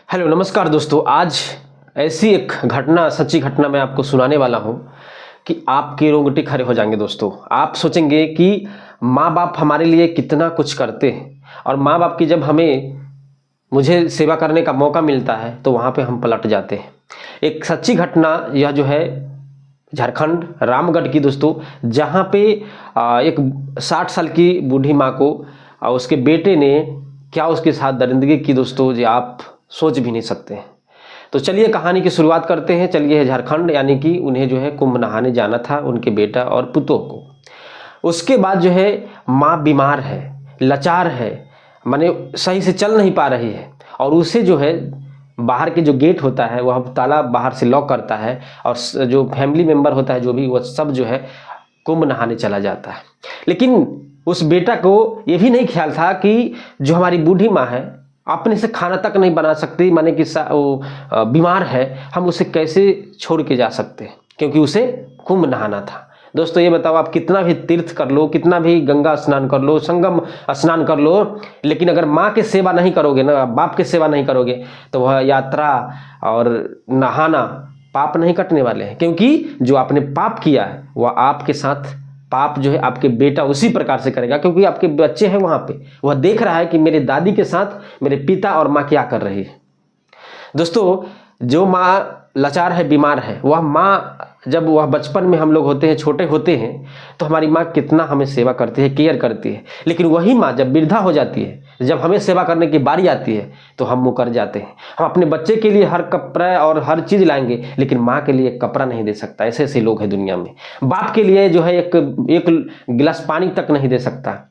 Hello नमस्कार दोस्तों। आज ऐसी एक घटना, सच्ची घटना मैं आपको सुनाने वाला हूं कि आपके रोंगटे खड़े हो जाएंगे। दोस्तों, आप सोचेंगे कि माँ बाप हमारे लिए कितना कुछ करते हैं और माँ बाप की जब मुझे सेवा करने का मौका मिलता है तो वहाँ पे हम पलट जाते हैं। एक सच्ची घटना यह जो है झारखंड रामगढ़ की दोस्तों, जहाँ पे एक 60 साल की बूढ़ी माँ को उसके बेटे ने क्या उसके साथ दरिंदगी की दोस्तों, जो आप सोच भी नहीं सकते हैं। तो चलिए कहानी की शुरुआत करते हैं। चलिए झारखंड, यानी कि उन्हें जो है कुंभ नहाने जाना था, उनके बेटा और पुतोह को। उसके बाद जो है माँ बीमार है, लाचार है, माने सही से चल नहीं पा रही है और उसे जो है बाहर के जो गेट होता है वह ताला बाहर से लॉक करता है और जो फैमिली मेंबर होता है जो भी, वह सब जो है कुंभ नहाने चला जाता है। लेकिन उस बेटा को ये भी नहीं ख्याल था कि जो हमारी बूढ़ी माँ है अपने से खाना तक नहीं बना सकती, माने कि वो बीमार है, हम उसे कैसे छोड़ के जा सकते हैं, क्योंकि उसे कुंभ नहाना था। दोस्तों ये बताओ, आप कितना भी तीर्थ कर लो, कितना भी गंगा स्नान कर लो, संगम स्नान कर लो, लेकिन अगर माँ की सेवा नहीं करोगे ना, बाप की सेवा नहीं करोगे, तो वह यात्रा और नहाना पाप नहीं कटने वाले हैं। क्योंकि जो आपने पाप किया है वह आपके साथ पाप जो है आपके बेटा उसी प्रकार से करेगा, क्योंकि आपके बच्चे हैं वहां पे, वह देख रहा है कि मेरे दादी के साथ मेरे पिता और माँ क्या कर रही है। दोस्तों, जो माँ लाचार है, बीमार है, वह माँ जब वह बचपन में हम लोग होते हैं, छोटे होते हैं, तो हमारी माँ कितना हमें सेवा करती है, केयर करती है। लेकिन वही माँ जब वृद्धा हो जाती है, जब हमें सेवा करने की बारी आती है, तो हम मुकर जाते हैं। हम अपने बच्चे के लिए हर कपड़ा और हर चीज़ लाएंगे, लेकिन माँ के लिए कपड़ा नहीं दे सकता। ऐसे ऐसे लोग हैं दुनिया में। बाप के लिए जो है एक गिलास पानी तक नहीं दे सकता।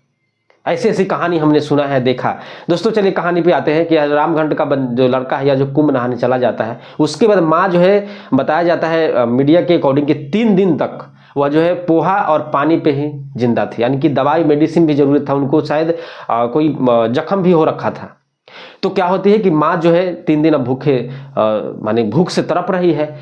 ऐसी ऐसी कहानी हमने सुना है, देखा। दोस्तों चलिए कहानी पे आते हैं कि रामगढ़ का जो लड़का है या जो कुंभ नहाने चला जाता है, उसके बाद माँ जो है, बताया जाता है मीडिया के अकॉर्डिंग कि 3 दिन तक वह जो है पोहा और पानी पे ही जिंदा थी, यानी कि दवाई मेडिसिन भी जरूरत था उनको, शायद कोई जख्म भी हो रखा था। तो क्या होती है कि माँ जो है 3 दिन अब भूखे, माने भूख से तड़प रही है,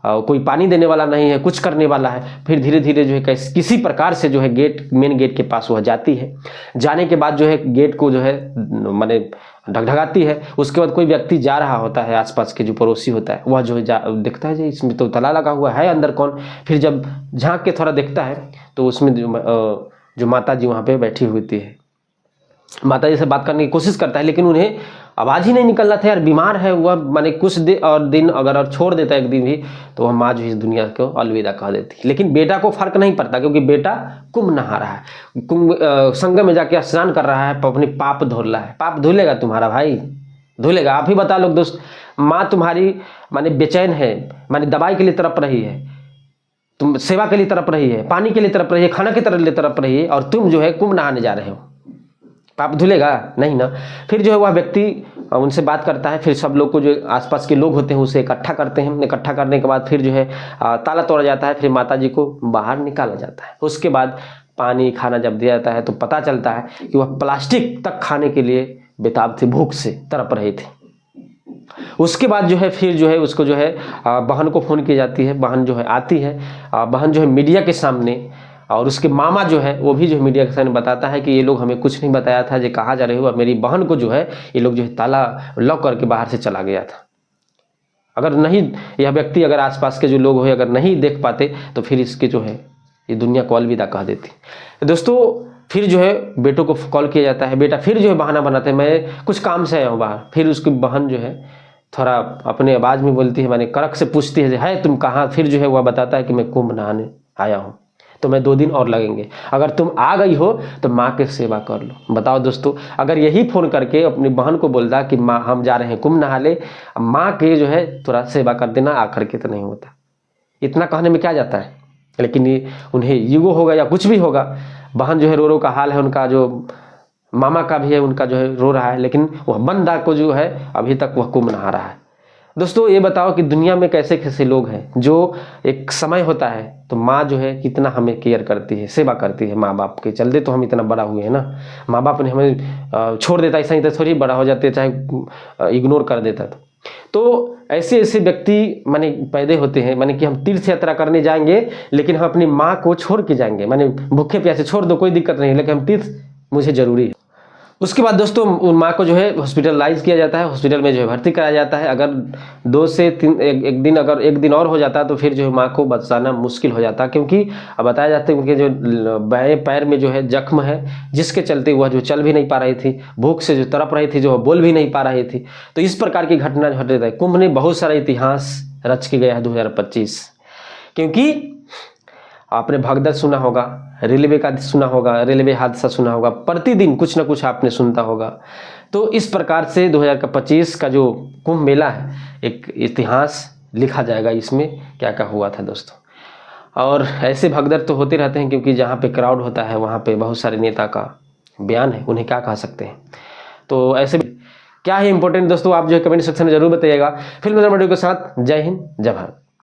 कोई पानी देने वाला नहीं है, कुछ करने वाला है। फिर धीरे धीरे जो है किसी प्रकार से जो है मेन गेट के पास वह जाती है। जाने के बाद जो है गेट को जो है माने ढकढकाती है। उसके बाद कोई व्यक्ति जा रहा होता है, आसपास के जो पड़ोसी होता है वह जो है देखता है जी इसमें तो ताला लगा हुआ है, अंदर कौन। फिर जब झांक के थोड़ा देखता है तो उसमें जो माता जी वहाँ पे बैठी होती है, माता जी से बात करने की कोशिश करता है, लेकिन उन्हें आवाज़ ही नहीं निकल रहा था। यार बीमार है वह, माने कुछ दिन अगर और छोड़ देता है एक दिन भी, तो वह माँ जो इस दुनिया को अलविदा कह देती। लेकिन बेटा को फर्क नहीं पड़ता, क्योंकि बेटा कुंभ नहा रहा है, कुंभ संगम में जाके स्नान कर रहा है, अपने पाप धुल रहा है। पाप धुलेगा तुम्हारा भाई, धुलेगा। आप ही बता लो दोस्त, माँ तुम्हारी माने बेचैन है, माने दवाई के लिए तड़प रही है, तुम सेवा के लिए तड़प रही है, पानी के लिए तड़प रही है, खाना के लिए तड़प रही है, और तुम जो है कुंभ नहाने जा रहे हो। पाप धुलेगा नहीं ना। फिर जो है वह व्यक्ति उनसे बात करता है। फिर सब लोग को, जो आसपास के लोग होते हैं, उसे इकट्ठा करते हैं। इकट्ठा करने के बाद फिर जो है ताला तोड़ा जाता है। फिर माता जी को बाहर निकाला जाता है। उसके बाद पानी खाना जब दिया जाता है तो पता चलता है कि वह प्लास्टिक तक खाने के लिए बेताब थे, भूख से तड़प रहे थे। उसके बाद जो है फिर जो है उसको जो है बहन को फ़ोन की जाती है। बहन जो है आती है, बहन जो है मीडिया के सामने, और उसके मामा जो है वो भी जो है मीडिया के सामने बताता है कि ये लोग हमें कुछ नहीं बताया था, जो कहाँ जा रहे हो, और मेरी बहन को जो है ये लोग जो है ताला लॉक करके बाहर से चला गया था। अगर नहीं, यह व्यक्ति अगर आसपास के जो लोग हो अगर नहीं देख पाते तो फिर इसके जो है ये दुनिया को अलविदा कह देती। तो दोस्तों फिर जो है बेटों को कॉल किया जाता है। बेटा फिर जो है बहाना बनाते हैं, मैं कुछ काम से आया हूँ बाहर। फिर उसकी बहन जो है थोड़ा अपने आवाज़ में बोलती है, मैंने कड़क से पूछती है तुम कहाँ। फिर जो है वह बताता है कि मैं कुंभ नहाने आया हूँ, तो मैं 2 दिन और लगेंगे, अगर तुम आ गई हो तो माँ की सेवा कर लो। बताओ दोस्तों, अगर यही फ़ोन करके अपनी बहन को बोलता कि माँ हम जा रहे हैं कुंभ नहाने, माँ के जो है थोड़ा सेवा कर देना, आखिर के तो नहीं होता। इतना कहने में क्या जाता है। लेकिन ये उन्हें ईगो होगा या कुछ भी होगा। बहन जो है रो का हाल है, उनका जो मामा का भी है, उनका जो है रो रहा है, लेकिन वह बंदा को जो है अभी तक वह कुंभ नहा रहा है। दोस्तों ये बताओ कि दुनिया में कैसे कैसे लोग हैं, जो एक समय होता है तो माँ जो है कितना हमें केयर करती है, सेवा करती है। माँ बाप के चलते तो हम इतना बड़ा हुए हैं ना। माँ बाप ने हमें छोड़ देता, ऐसा ही तो थोड़ी बड़ा हो जाते, चाहे इग्नोर कर देता। तो ऐसे ऐसे व्यक्ति माने पैदा होते हैं, माने कि हम तीर्थ यात्रा करने जाएंगे, लेकिन हम अपनी माँ को छोड़ के जाएंगे। माने भूखे प्यासे छोड़ दो, कोई दिक्कत नहीं, लेकिन हम तीर्थ मुझे जरूरी है। उसके बाद दोस्तों उन माँ को जो है हॉस्पिटलाइज किया जाता है, हॉस्पिटल में जो है भर्ती कराया जाता है। अगर 2 से 3 एक दिन अगर एक दिन और हो जाता है तो फिर जो है माँ को बचाना मुश्किल हो जाता है, क्योंकि अब बताया जाता है उनके जो बाएं पैर में जो है जख्म है, जिसके चलते वह जो चल भी नहीं पा रही थी, भूख से जो तड़प रही थी, जो बोल भी नहीं पा रही थी। तो इस प्रकार की घटना घट रही है। कुंभ ने बहुत सारा इतिहास रच के गया है 2025, क्योंकि आपने भगदड़ सुना होगा, रेलवे का सुना होगा, रेलवे हादसा सुना होगा, प्रतिदिन कुछ ना कुछ आपने सुनता होगा। तो इस प्रकार से 2025 का जो कुंभ मेला है, एक इतिहास लिखा जाएगा इसमें क्या क्या हुआ था दोस्तों। और ऐसे भगदड़ तो होते रहते हैं, क्योंकि जहाँ पे क्राउड होता है वहाँ पे बहुत सारे नेता का बयान है, उन्हें क्या कह सकते हैं। तो ऐसे क्या है इंपॉर्टेंट दोस्तों, आप जो है कमेंट सेक्शन में जरूर बताइएगा। फिल्म वीडियो के साथ जय हिंद, जय भारत।